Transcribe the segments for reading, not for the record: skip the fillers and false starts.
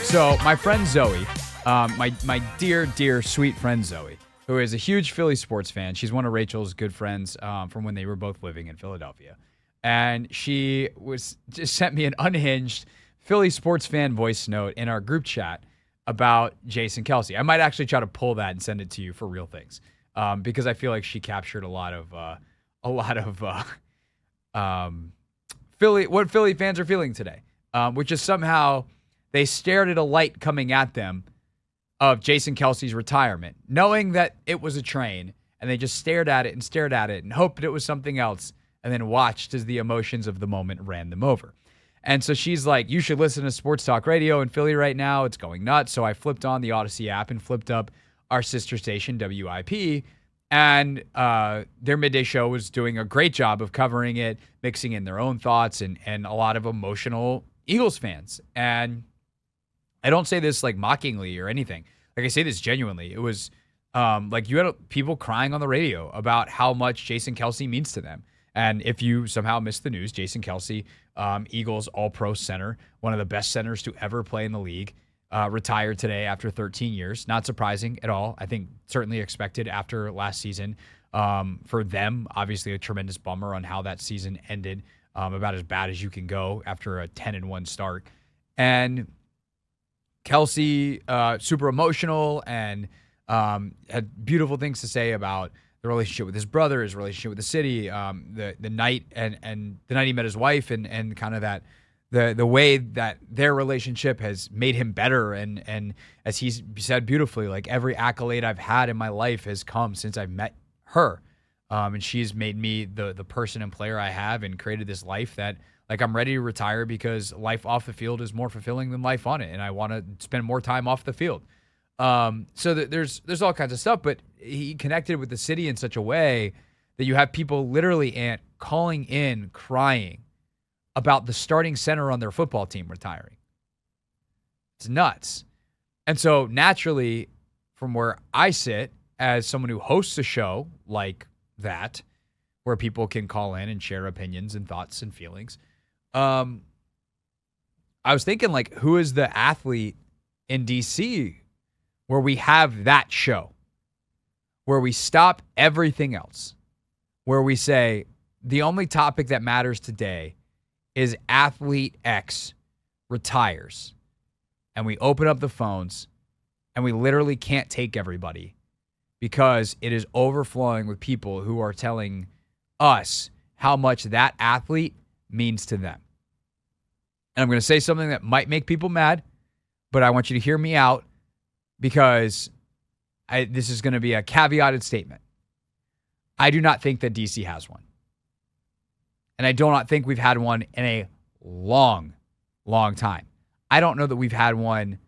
So my friend Zoe, my dear, sweet friend Zoe, who is a huge Philly sports fan. She's one of Rachel's good friends from when they were both living in Philadelphia. And she just sent me an unhinged Philly sports fan voice note in our group chat about Jason Kelce. I might actually try to pull that and send it to you for real things, because I feel like she captured a lot of what Philly fans are feeling today, which is somehow they stared at a light coming at them of Jason Kelce's retirement, knowing that it was a train, and they just stared at it and hoped it was something else, and then watched as the emotions of the moment ran them over. And so she's like, you should listen to sports talk radio in Philly right now. It's going nuts. So I flipped on the Odyssey app and flipped up our sister station, WIP, and their midday show was doing a great job of covering it, mixing in their own thoughts and a lot of emotional Eagles fans. And I don't say this like mockingly or anything. Like I say this genuinely. It was like you had people crying on the radio about how much Jason Kelce means to them. And if you somehow missed the news, Jason Kelce, Eagles All-Pro center, one of the best centers to ever play in the league, retired today after 13 years. Not surprising at all. I think certainly expected after last season. For them, obviously a tremendous bummer on how that season ended, about as bad as you can go after a 10-1 start. And Kelce, super emotional and had beautiful things to say about the relationship with his brother, his relationship with the city, the night and the night he met his wife, and kind of that the way that their relationship has made him better. And as he said beautifully, like every accolade I've had in my life has come since I've met her, and she's made me the person and player I have, and created this life that, like, I'm ready to retire because life off the field is more fulfilling than life on it, and I want to spend more time off the field. So there's all kinds of stuff, but he connected with the city in such a way that you have people literally calling in, crying about the starting center on their football team retiring. It's nuts. And so naturally, from where I sit as someone who hosts a show like that, where people can call in and share opinions and thoughts and feelings, I was thinking, like, who is the athlete in DC where we have that show, where we stop everything else, where we say the only topic that matters today is athlete X retires, and we open up the phones and we literally can't take everybody because it is overflowing with people who are telling us how much that athlete means to them. And I'm going to say something that might make people mad, but I want you to hear me out, because this is going to be a caveated statement. I do not think that DC has one. And I do not think we've had one in a long, long time. I don't know that we've had one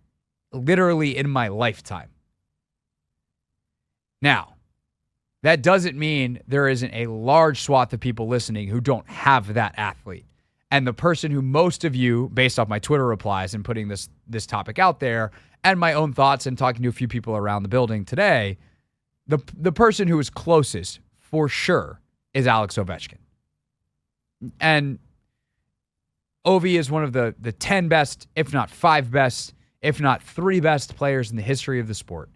literally in my lifetime. Now, that doesn't mean there isn't a large swath of people listening who don't have that athlete. And the person who most of you, based off my Twitter replies and putting this topic out there, and my own thoughts and talking to a few people around the building today, the person who is closest for sure is Alex Ovechkin. And Ovi is one of the 10 best, if not 5 best, if not 3 best players in the history of the sport.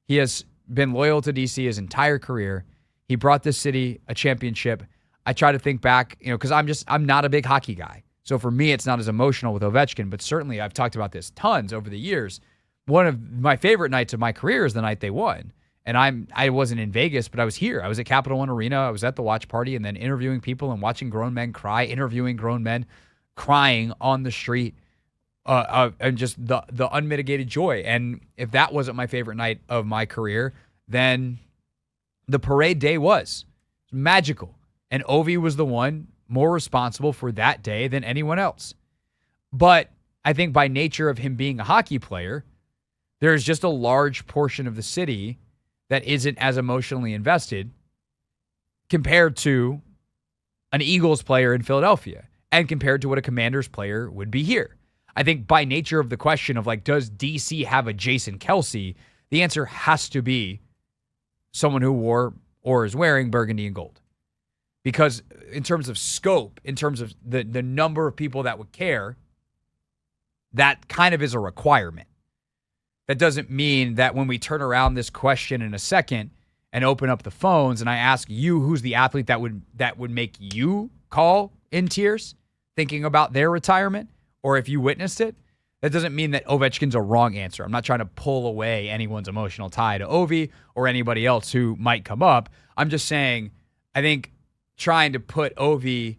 He has been loyal to DC his entire career. He brought this city a championship. I try to think back, because I'm not a big hockey guy. So for me, it's not as emotional with Ovechkin, but certainly I've talked about this tons over the years. One of my favorite nights of my career is the night they won. And I wasn't in Vegas, but I was here. I was at Capital One Arena. I was at the watch party, and then interviewing people and watching grown men cry, interviewing grown men crying on the street, and just the unmitigated joy. And if that wasn't my favorite night of my career, then the parade day was magical. And Ovi was the one more responsible for that day than anyone else. But I think by nature of him being a hockey player, there's just a large portion of the city that isn't as emotionally invested compared to an Eagles player in Philadelphia and compared to what a Commanders player would be here. I think by nature of the question of, like, does DC have a Jason Kelce? The answer has to be someone who wore or is wearing burgundy and gold. Because in terms of scope, in terms of the number of people that would care, that kind of is a requirement. That doesn't mean that when we turn around this question in a second and open up the phones and I ask you who's the athlete that would make you call in tears thinking about their retirement, or if you witnessed it, that doesn't mean that Ovechkin's a wrong answer. I'm not trying to pull away anyone's emotional tie to Ovi or anybody else who might come up. I'm just saying, I think trying to put Ovi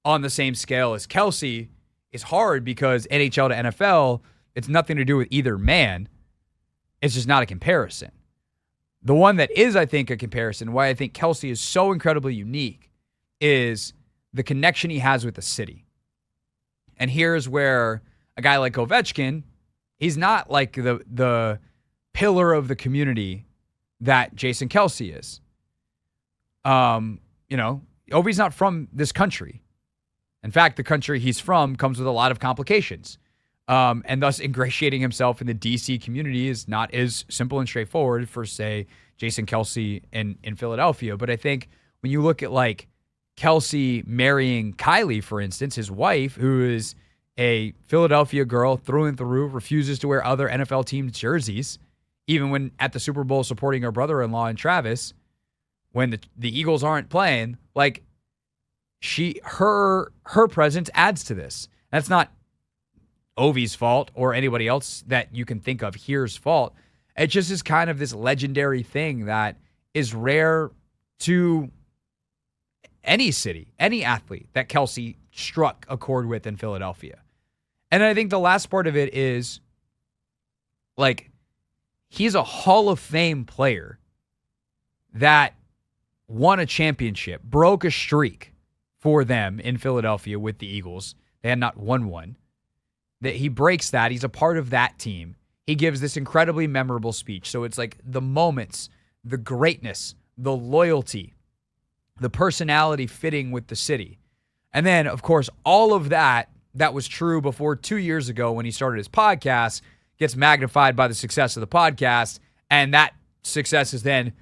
on the same scale as Kelce is hard because NHL to NFL, it's nothing to do with either man. It's just not a comparison. The one that is, I think, a comparison, why I think Kelce is so incredibly unique, is the connection he has with the city. And here's where a guy like Ovechkin, he's not like the pillar of the community that Jason Kelce is. Ovi's not from this country. In fact, the country he's from comes with a lot of complications. And thus ingratiating himself in the DC community is not as simple and straightforward for, say, Jason Kelce in Philadelphia. But I think when you look at like Kelce marrying Kylie, for instance, his wife, who is a Philadelphia girl through and through, refuses to wear other NFL team jerseys, even when at the Super Bowl supporting her brother-in-law and Travis, when the Eagles aren't playing, like her presence adds to this. That's not Ovi's fault or anybody else that you can think of here's fault. It just is kind of this legendary thing that is rare to any city, any athlete that Kelce struck a chord with in Philadelphia. And I think the last part of it is, like, he's a Hall of Fame player that won a championship, broke a streak for them in Philadelphia with the Eagles. They had not won one. That he breaks that. He's a part of that team. He gives this incredibly memorable speech. So it's like the moments, the greatness, the loyalty, the personality fitting with the city. And then, of course, all of that was true before 2 years ago when he started his podcast, gets magnified by the success of the podcast, and that success is then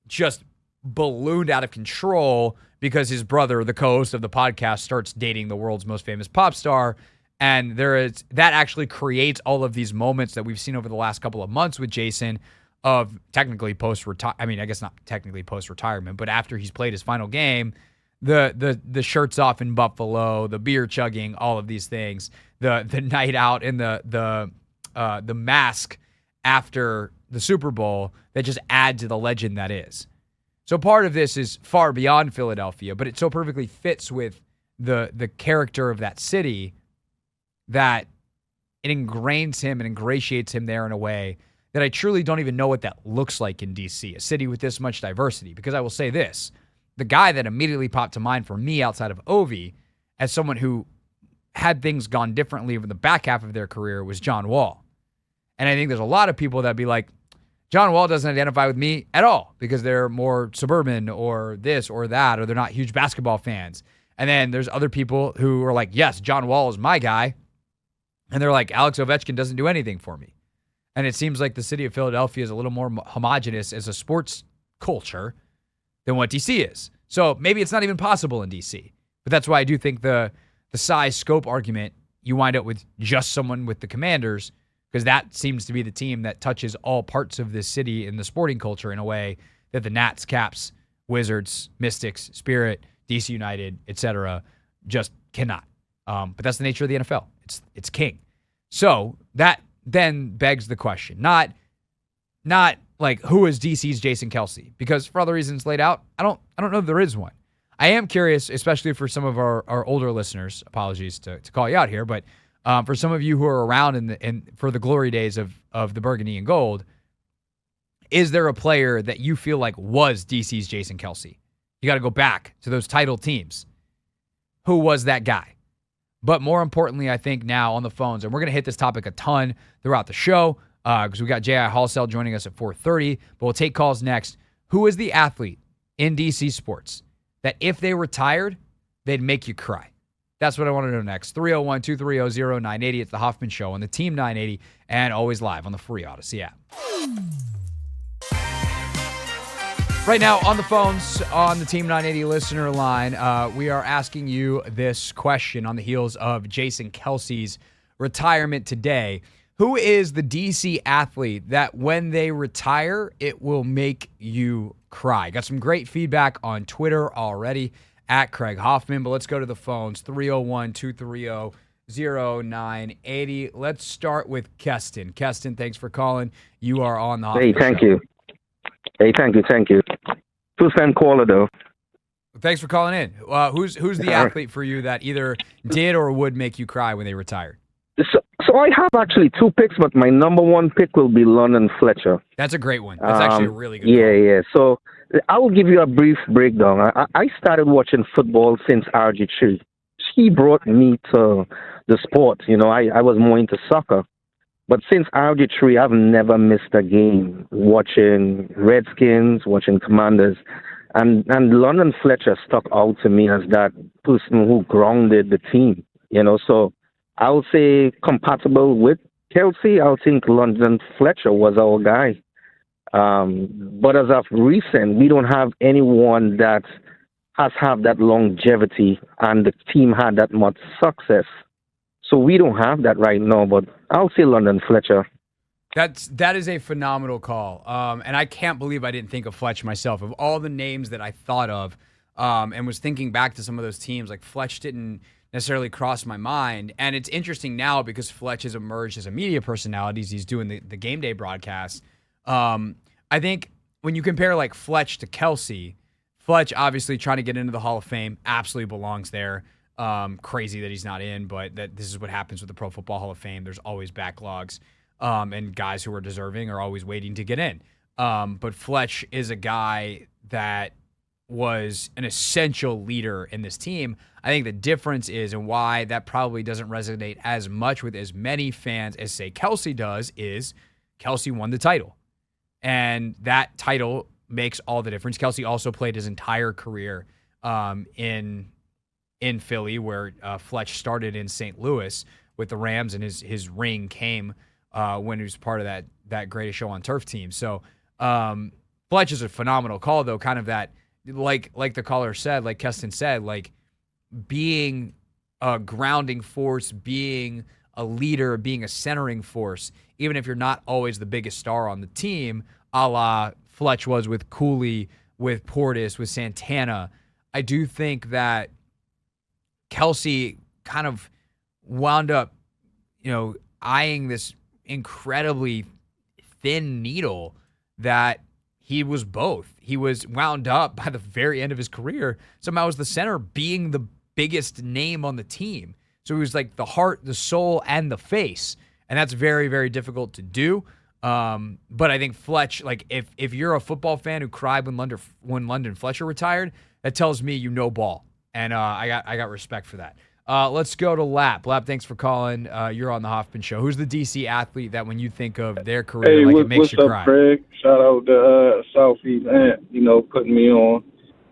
just ballooned out of control because his brother, the co-host of the podcast, starts dating the world's most famous pop star. And that actually creates all of these moments that we've seen over the last couple of months with Jason of technically post-retirement. I mean, I guess not technically post-retirement, but after he's played his final game, the shirts off in Buffalo, the beer chugging, all of these things, the night out and the mask after the Super Bowl that just add to the legend that is. So part of this is far beyond Philadelphia, but it so perfectly fits with the character of that city that it ingrains him and ingratiates him there in a way that I truly don't even know what that looks like in DC, a city with this much diversity. Because I will say this, the guy that immediately popped to mind for me outside of Ovi as someone who had things gone differently over the back half of their career was John Wall. And I think there's a lot of people that be like, John Wall doesn't identify with me at all because they're more suburban or this or that, or they're not huge basketball fans. And then there's other people who are like, yes, John Wall is my guy. And they're like, Alex Ovechkin doesn't do anything for me. And it seems like the city of Philadelphia is a little more homogenous as a sports culture than what DC is. So maybe it's not even possible in DC. But that's why I do think the size scope argument, you wind up with just someone with the Commanders, because that seems to be the team that touches all parts of this city in the sporting culture in a way that the Nats, Caps, Wizards, Mystics, Spirit, DC United, etc. just cannot. But that's the nature of the NFL. It's king. So that then begs the question, not like who is DC's Jason Kelce, because for other reasons laid out, I don't know if there is one. I am curious, especially for some of our older listeners. Apologies to call you out here, but for some of you who are around for the glory days of the Burgundy and Gold, is there a player that you feel like was DC's Jason Kelce? You got to go back to those title teams. Who was that guy? But more importantly, I think now on the phones, and we're going to hit this topic a ton throughout the show because we got J.I. Hallsell joining us at 4:30, but we'll take calls next. Who is the athlete in DC sports that if they retired, they'd make you cry? That's what I want to know next. 301-230-0980. It's the Hoffman Show on the Team 980 and always live on the free Odyssey app. Right now on the phones on the Team 980 listener line, we are asking you this question on the heels of Jason Kelce's retirement today. Who is the DC athlete that when they retire, it will make you cry? Got some great feedback on Twitter already at Craig Hoffman, but let's go to the phones, 301-230-0980. Let's start with Keston. Keston, thanks for calling. You are on the Hoffman Hey, thank Show. you. Hey, thank you. First-time caller, though. Thanks for calling in. Who's the athlete for you that either did or would make you cry when they retired? So I have actually two picks, but my number one pick will be London Fletcher. That's a great one. That's actually a really good Yeah. So I will give you a brief breakdown. I started watching football since RG3. He brought me to the sport. I was more into soccer. But since RG3, I've never missed a game watching Redskins, watching Commanders. And London Fletcher stuck out to me as that person who grounded the team. So I would say compatible with Kelce, I think London Fletcher was our guy. But as of recent, we don't have anyone that has had that longevity and the team had that much success. So we don't have that right now, but I'll say London Fletcher. That is a phenomenal call. And I can't believe I didn't think of Fletch myself. Of all the names that I thought of and was thinking back to some of those teams, like Fletch didn't necessarily cross my mind. And it's interesting now because Fletch has emerged as a media personality. He's doing the game day broadcast. I think when you compare like Fletch to Kelce, Fletch obviously trying to get into the Hall of Fame, absolutely belongs there. Crazy that he's not in, but this is what happens with the Pro Football Hall of Fame. There's always backlogs. And guys who are deserving are always waiting to get in. But Fletch is a guy that was an essential leader in this team. I think the difference is, and why that probably doesn't resonate as much with as many fans as, say, Kelce does, is Kelce won the title. And that title makes all the difference. Kelce also played his entire career in Philly, where Fletch started in St. Louis with the Rams, and his ring came when he was part of that Greatest Show on Turf team. So Fletch is a phenomenal call, though, kind of that, like the caller said, like Keston said, like being a grounding force, being a leader, being a centering force, even if you're not always the biggest star on the team, a la Fletch was with Cooley, with Portis, with Santana. I do think that Kelce kind of wound up, eyeing this incredibly thin needle that he was both. He was wound up by the very end of his career, somehow as the center, being the biggest name on the team. So he was like the heart, the soul, and the face. And that's very, very difficult to do. But I think Fletch, like if you're a football fan who cried when London Fletcher retired, that tells me you know ball. And I got respect for that. Let's go to Lap. Lap, thanks for calling. You're on the Hoffman Show. Who's the DC athlete that when you think of their career, it makes you cry? What's up, Craig? Shout out to Southeast Ant, putting me on.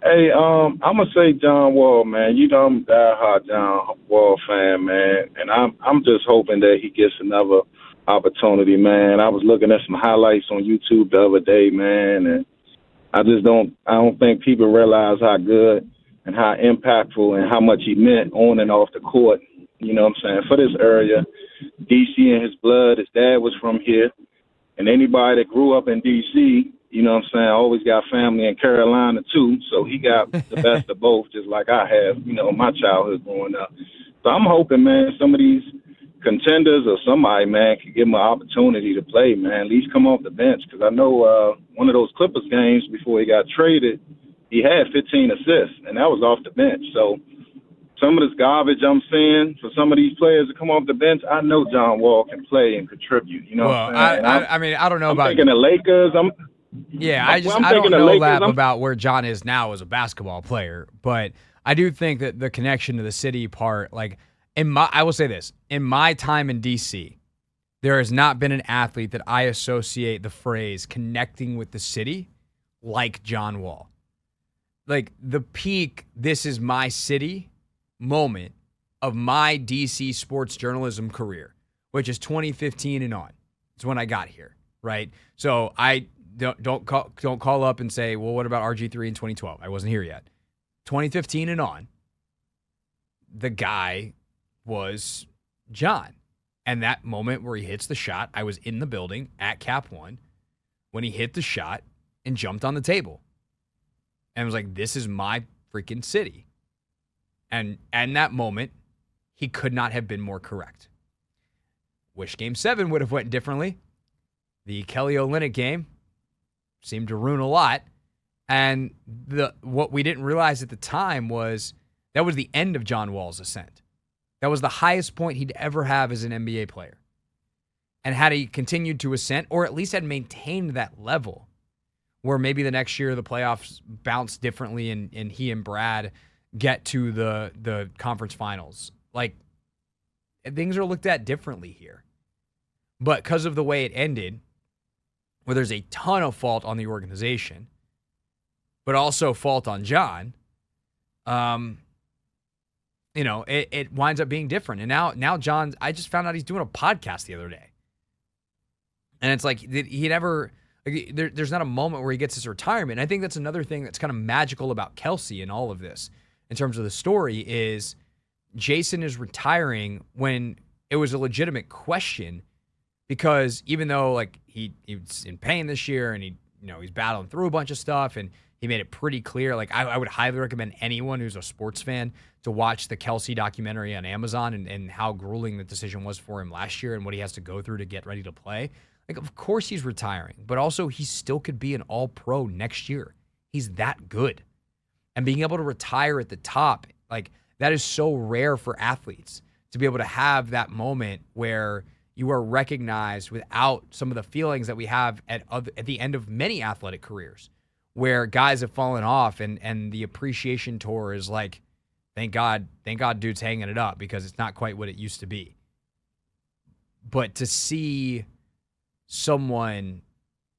Hey, I'm gonna say John Wall, man. I'm a diehard John Wall fan, man, and I'm just hoping that he gets another opportunity, man. I was looking at some highlights on YouTube the other day, man, and I don't think people realize how good and how impactful and how much he meant on and off the court. You know what I'm saying? For this area, DC in his blood. His dad was from here, and anybody that grew up in DC, you know what I'm saying, always got family in Carolina too. So he got the best of both, just like I have, my childhood growing up. So I'm hoping, man, some of these contenders or somebody, man, could give him an opportunity to play, man. At least come off the bench, because I know one of those Clippers games before he got traded, he had 15 assists, and that was off the bench. So some of this garbage I'm seeing for some of these players to come off the bench, I know John Wall can play and contribute. You know well, what I'm saying? I don't know I'm about thinking the Lakers. I don't know, Lap, about where John is now as a basketball player, but I do think that the connection to the city part, like I will say this, in my time in DC, there has not been an athlete that I associate the phrase connecting with the city like John Wall. Like the peak, this is my city moment of my DC sports journalism career, which is 2015 and on. It's when I got here, right? So I don't call up and say, well, what about RG3 in 2012? I wasn't here yet. 2015 and on, the guy was John. And that moment where he hits the shot, I was in the building at Cap One when he hit the shot and jumped on the table. And was like, this is my freaking city. And in that moment, he could not have been more correct. Wish Game 7 would have went differently. The Kelly Olynyk game seemed to ruin a lot. And what we didn't realize at the time was that was the end of John Wall's ascent. That was the highest point he'd ever have as an NBA player. And had he continued to ascend, or at least had maintained that level, where maybe the next year the playoffs bounce differently and he and Brad get to the conference finals. Like, things are looked at differently here. But because of the way it ended, where there's a ton of fault on the organization, but also fault on John, it winds up being different. And now John, I just found out he's doing a podcast the other day. And it's like he never, there's not a moment where he gets his retirement. And I think that's another thing that's kind of magical about Kelce and all of this in terms of the story is Jason is retiring when it was a legitimate question, because even though like he was in pain this year and he's battling through a bunch of stuff and he made it pretty clear. Like I would highly recommend anyone who's a sports fan to watch the Kelce documentary on Amazon and how grueling the decision was for him last year and what he has to go through to get ready to play. Like, of course he's retiring, but also he still could be an all-pro next year. He's that good. And being able to retire at the top, like, that is so rare for athletes to be able to have that moment where you are recognized without some of the feelings that we have at the end of many athletic careers, where guys have fallen off and the appreciation tour is like, thank God dude's hanging it up because it's not quite what it used to be. But to see someone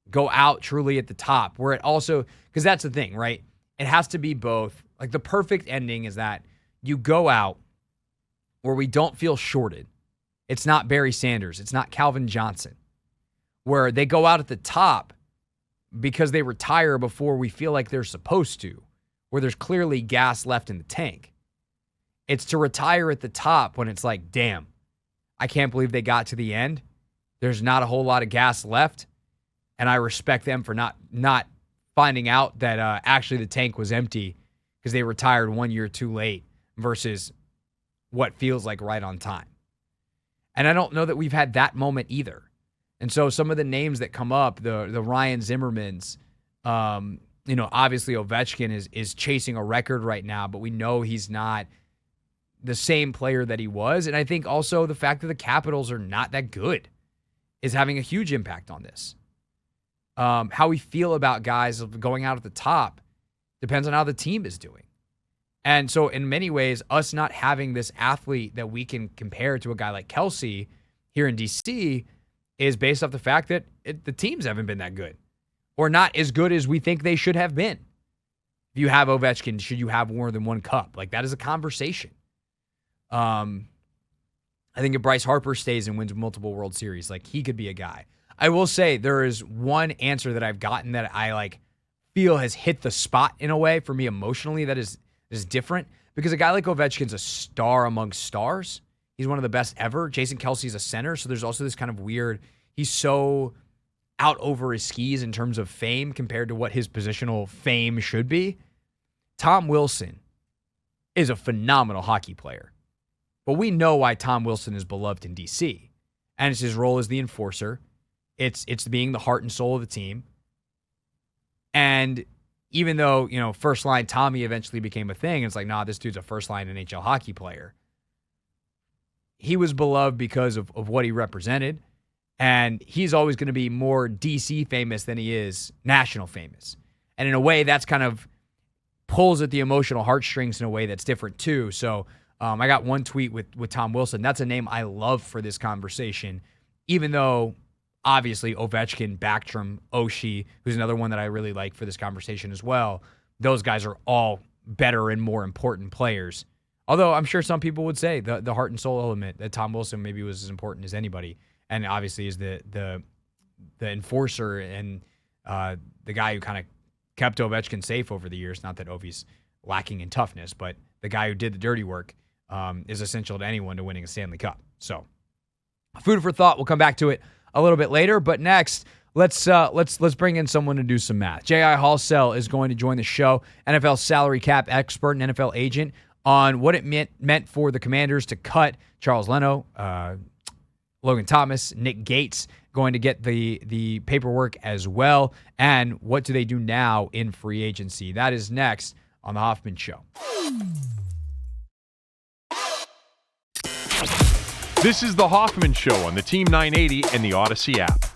go out truly at the top, where it also, because that's the thing, right? It has to be both. Like, the perfect ending is that you go out where we don't feel shorted. It's not Barry Sanders. It's not Calvin Johnson. Where they go out at the top because they retire before we feel like they're supposed to, where there's clearly gas left in the tank. It's to retire at the top when it's like, damn, I can't believe they got to the end. There's not a whole lot of gas left, and I respect them for not finding out that actually the tank was empty because they retired 1 year too late versus what feels like right on time. And I don't know that we've had that moment either. And so some of the names that come up, the Ryan Zimmermans, obviously Ovechkin is chasing a record right now, but we know he's not the same player that he was. And I think also the fact that the Capitals are not that good is having a huge impact on this. How we feel about guys going out at the top depends on how the team is doing. And so in many ways, us not having this athlete that we can compare to a guy like Kelce here in DC is based off the fact that the teams haven't been that good or not as good as we think they should have been. If you have Ovechkin, should you have more than one cup? Like, that is a conversation. I think if Bryce Harper stays and wins multiple World Series, like, he could be a guy. I will say there is one answer that I've gotten that I feel has hit the spot in a way for me emotionally that is different, because a guy like Ovechkin's a star among stars. He's one of the best ever. Jason Kelce's a center, so there's also this kind of weird, he's so out over his skis in terms of fame compared to what his positional fame should be. Tom Wilson is a phenomenal hockey player. But we know why Tom Wilson is beloved in DC. And it's his role as the enforcer. It's being the heart and soul of the team. And even though, first line Tommy eventually became a thing, it's like, nah, this dude's a first line NHL hockey player. He was beloved because of what he represented. And he's always going to be more DC famous than he is national famous. And in a way, that's kind of pulls at the emotional heartstrings in a way that's different too. So I got one tweet with Tom Wilson. That's a name I love for this conversation, even though obviously Ovechkin, Backstrom, Oshie, who's another one that I really like for this conversation as well. Those guys are all better and more important players. Although I'm sure some people would say the heart and soul element that Tom Wilson maybe was as important as anybody, and obviously is the enforcer and the guy who kind of kept Ovechkin safe over the years. Not that Ovi's lacking in toughness, but the guy who did the dirty work is essential to anyone to winning a Stanley Cup. So Food for thought. We'll come back to it a little bit later. But next, let's bring in someone to do some math. J.I. Halsell is going to join the show, NFL salary cap expert and NFL agent, on what it meant for the Commanders to cut Charles Leno, Logan Thomas, Nick Gates, going to get the paperwork as well. And what do they do now in free agency? That is next on The Hoffman Show. This is The Hoffman Show on the Team 980 and the Odyssey app.